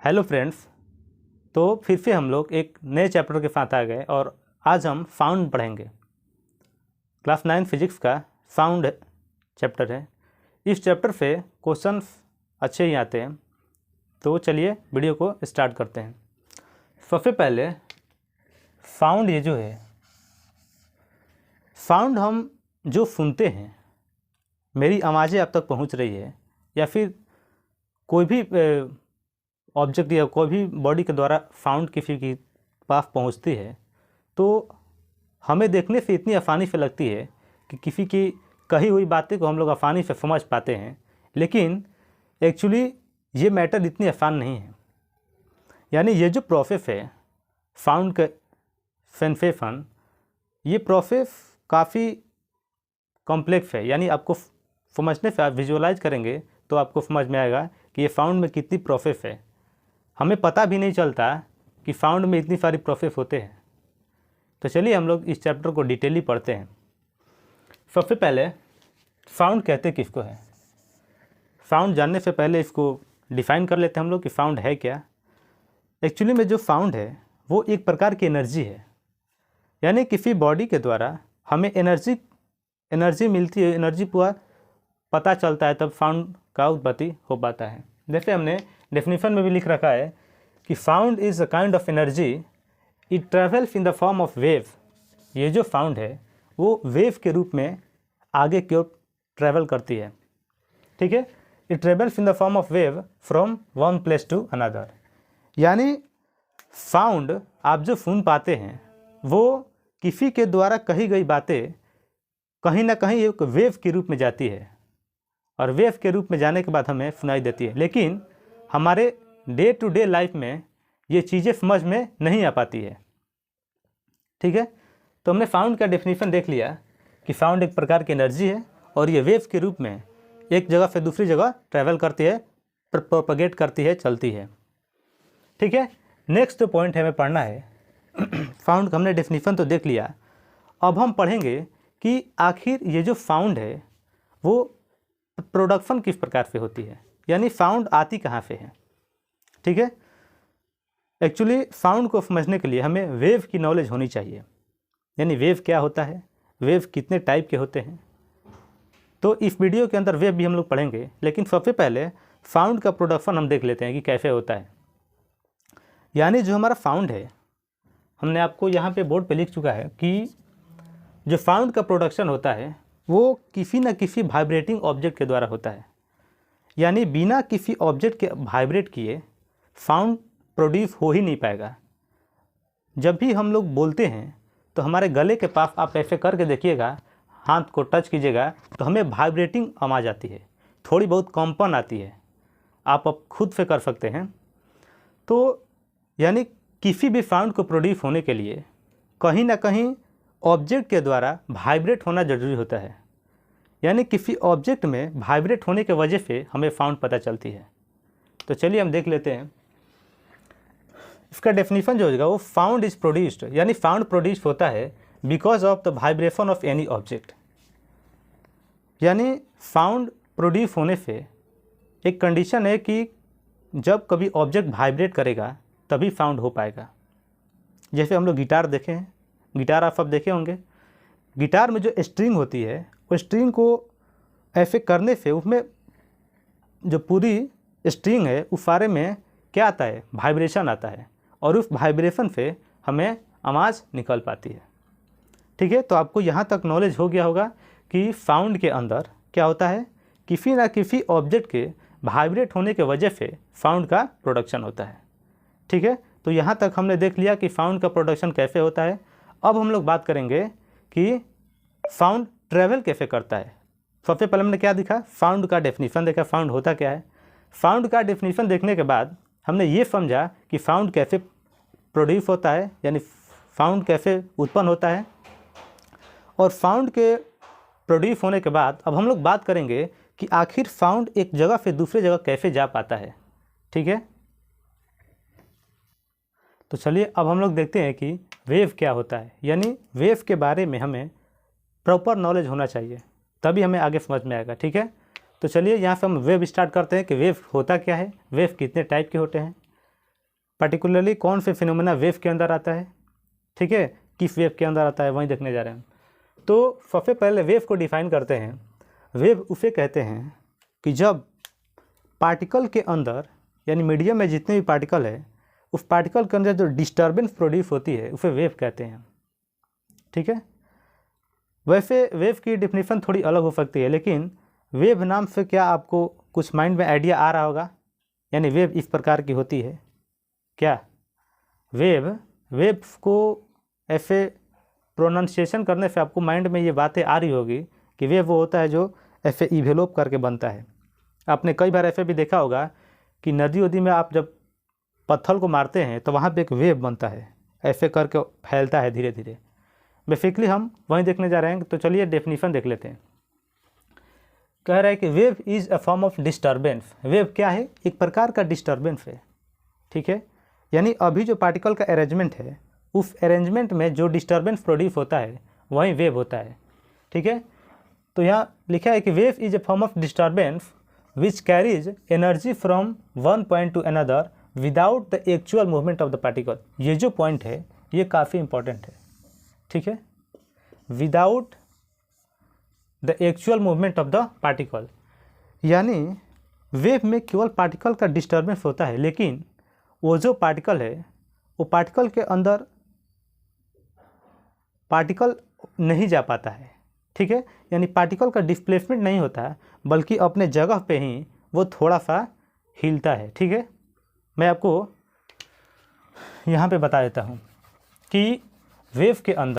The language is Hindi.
Hello friends. तो फिर से हम लोग एक नए चैप्टर के साथ आ गए और आज हम फाउंड पढ़ेंगे। क्लास 9 फिजिक्स का फाउंड चैप्टर है। इस चैप्टर से क्वेश्चन अच्छे ही आते हैं। तो चलिए वीडियो को स्टार्ट करते हैं। सबसे पहले फाउंड ये जो है, फाउंड हम जो सुनते हैं, मेरी आवाज़ें आप तक पहुंच रही है या फिर कोई भी ऑब्जेक्ट या कोई भी बॉडी के द्वारा फाउंड किसी की पास पहुंचती है, तो हमें देखने से इतनी आसानी से लगती है कि किसी की कही हुई बातें को हम लोग आसानी से समझ पाते हैं, लेकिन एक्चुअली ये मैटर इतनी आसान नहीं है। यानी ये जो प्रोसेस है फाउंड का सेंसेशन, ये प्रोसेस काफ़ी कॉम्प्लेक्स है। यानी आपको समझने से, आप विजुअलाइज करेंगे तो आपको समझ में आएगा कि ये फाउंड में कितनी प्रोसेस है। हमें पता भी नहीं चलता कि फाउंड में इतनी सारी प्रोसेस होते हैं। तो चलिए हम लोग इस चैप्टर को डिटेली पढ़ते हैं। सबसे पहले फाउंड कहते किसको है। फाउंड जानने से पहले इसको डिफ़ाइन कर लेते हैं हम लोग कि फाउंड है क्या। एक्चुअली में जो फाउंड है वो एक प्रकार की एनर्जी है। यानी किसी बॉडी के द्वारा हमें एनर्जी मिलती है, एनर्जी पूरा पता चलता है, तब फाउंड का उत्पत्ति हो पाता है। जैसे हमने डेफिनेशन में भी लिख रखा है कि found is a kind of energy, it travels in the form of wave. ये जो फाउंड है वो वेव के रूप में आगे की ओर ट्रैवल करती है। ठीक है, it travels in the form of wave from one place to another. यानी फाउंड आप जो सुन पाते हैं वो किसी के द्वारा कही गई बातें कहीं ना कहीं एक वेव के रूप में जाती है और वेव के रूप में जाने के बाद हमें सुनाई देती है। लेकिन हमारे डे टू डे लाइफ में ये चीज़ें समझ में नहीं आ पाती है। ठीक है, तो हमने फाउंड का डेफिनेशन देख लिया कि फाउंड एक प्रकार की एनर्जी है और ये वेव के रूप में एक जगह से दूसरी जगह ट्रैवल करती है, प्रोपगेट करती है, चलती है। ठीक है, नेक्स्ट जो पॉइंट हमें पढ़ना है, फाउंड का हमने डेफिनेशन तो देख लिया। अब हम पढ़ेंगे कि आखिर ये जो फाउंड है वो प्रोडक्शन किस प्रकार से होती है, यानी फाउंड आती कहाँ से है। ठीक है, एक्चुअली फाउंड को समझने के लिए हमें वेव की नॉलेज होनी चाहिए। यानी वेव क्या होता है, वेव कितने टाइप के होते हैं। तो इस वीडियो के अंदर वेव भी हम लोग पढ़ेंगे, लेकिन सबसे पहले फाउंड का प्रोडक्शन हम देख लेते हैं कि कैसे होता है। यानी जो हमारा फाउंड है, हमने आपको यहाँ पे बोर्ड पे लिख चुका है कि जो फाउंड का प्रोडक्शन होता है वो किसी न किसी वाइब्रेटिंग ऑब्जेक्ट के द्वारा होता है। यानी बिना किसी ऑब्जेक्ट के वाइब्रेट किए साउंड प्रोड्यूस हो ही नहीं पाएगा। जब भी हम लोग बोलते हैं तो हमारे गले के पास आप ऐसे करके देखिएगा, हाथ को टच कीजिएगा तो हमें वाइब्रेटिंग आवाज़ आती है, थोड़ी बहुत कंपन आती है। आप अब खुद से कर सकते हैं। तो यानी किसी भी साउंड को प्रोड्यूस होने के लिए कहीं ना कहीं ऑब्जेक्ट के द्वारा वाइब्रेट होना ज़रूरी होता है। यानी किसी ऑब्जेक्ट में वाइब्रेट होने के वजह से हमें साउंड पता चलती है। तो चलिए हम देख लेते हैं। इसका डेफिनेशन जो होगा वो साउंड इज प्रोड्यूस्ड, यानी साउंड प्रोड्यूस होता है because of the vibration of any object. यानी साउंड प्रोड्यूस होने से एक कंडीशन है कि जब कभी ऑब्जेक्ट वाइब्रेट करेगा तभी साउंड हो पाएगा। जैसे हम लोग गिटार देखे हैं, गिटार आप सब देखे होंगे। गिटार में जो स्ट्रिंग होती है वो स्ट्रिंग को ऐसे करने से उसमें जो पूरी स्ट्रिंग है उस सारे में क्या आता है, वाइब्रेशन आता है, और उस वाइब्रेशन से हमें आवाज़ निकल पाती है। ठीक है, तो आपको यहाँ तक नॉलेज हो गया होगा कि साउंड के अंदर क्या होता है, किसी ना किसी ऑब्जेक्ट के वाइब्रेट होने के वजह से साउंड का प्रोडक्शन होता है। ठीक है, तो यहाँ तक हमने देख लिया कि साउंड का प्रोडक्शन कैसे होता है। अब हम लोग बात करेंगे कि साउंड ट्रैवल कैसे करता है। सबसे पहले हमने क्या देखा, साउंड का डेफिनेशन देखा, साउंड होता क्या है। साउंड का डेफिनेशन देखने के बाद हमने ये समझा कि साउंड कैसे प्रोड्यूस होता है, यानी साउंड कैसे उत्पन्न होता है। और साउंड के प्रोड्यूस होने के बाद अब हम लोग बात करेंगे कि आखिर साउंड एक जगह से दूसरे जगह कैसे जा पाता है। ठीक है, तो चलिए अब हम लोग देखते हैं कि वेव क्या होता है। यानी वेव के बारे में हमें प्रॉपर नॉलेज होना चाहिए, तभी हमें आगे समझ में आएगा। ठीक है, तो चलिए यहाँ से हम वेव स्टार्ट करते हैं कि वेव होता क्या है, वेव कितने टाइप के होते हैं। पर्टिकुलरली कौन से फिनोमेना वेव के अंदर आता है, ठीक है, किस वेव के अंदर आता है, वही देखने जा रहे हैं। तो सबसे पहले वेव को डिफाइन करते हैं। वेव उसे कहते हैं कि जब पार्टिकल के अंदर यानी मीडियम में जितने भी पार्टिकल है उस पार्टिकल के अंदर जो डिस्टर्बेंस प्रोड्यूस होती है उसे वेव कहते हैं, ठीक है। वैसे वेव की डेफिनेशन थोड़ी अलग हो सकती है, लेकिन वेव नाम से क्या आपको कुछ माइंड में आइडिया आ रहा होगा, यानी वेव इस प्रकार की होती है क्या। वेव को ऐसे प्रोनाउंसिएशन करने से आपको माइंड में ये बातें आ रही होगी कि वेव वो होता है जो ऐसे इवेलोप करके बनता है। आपने कई बार ऐसे भी देखा होगा कि नदी वदी में आप जब पत्थर को मारते हैं तो वहाँ पे एक वेव बनता है, ऐसे करके फैलता है धीरे धीरे। बेसिकली हम वहीं देखने जा रहे हैं, तो चलिए डेफिनेशन देख लेते हैं। कह रहा है कि wave is a form of disturbance. Wave क्या है, एक प्रकार का डिस्टर्बेंस है, ठीक है। यानी अभी जो पार्टिकल का अरेंजमेंट है उस अरेंजमेंट में जो डिस्टर्बेंस प्रोड्यूस होता है वही वेव होता है, ठीक है। तो यहाँ लिखा है कि wave is a form of disturbance which carries energy from one point two another without the actual movement of the particle. ये जो पॉइंट है ये काफ़ी इंपॉर्टेंट है, ठीक है। Without the actual movement of the particle, यानी वेव में केवल पार्टिकल का डिस्टर्बेंस होता है, लेकिन वो जो पार्टिकल है वो पार्टिकल के अंदर पार्टिकल नहीं जा पाता है, ठीक है। यानी पार्टिकल का डिस्प्लेसमेंट नहीं होता है, बल्कि अपने जगह पे ही वो थोड़ा सा हिलता है, ठीक है। मैं आपको यहाँ पे बता देता हूँ कि वेव के अंदर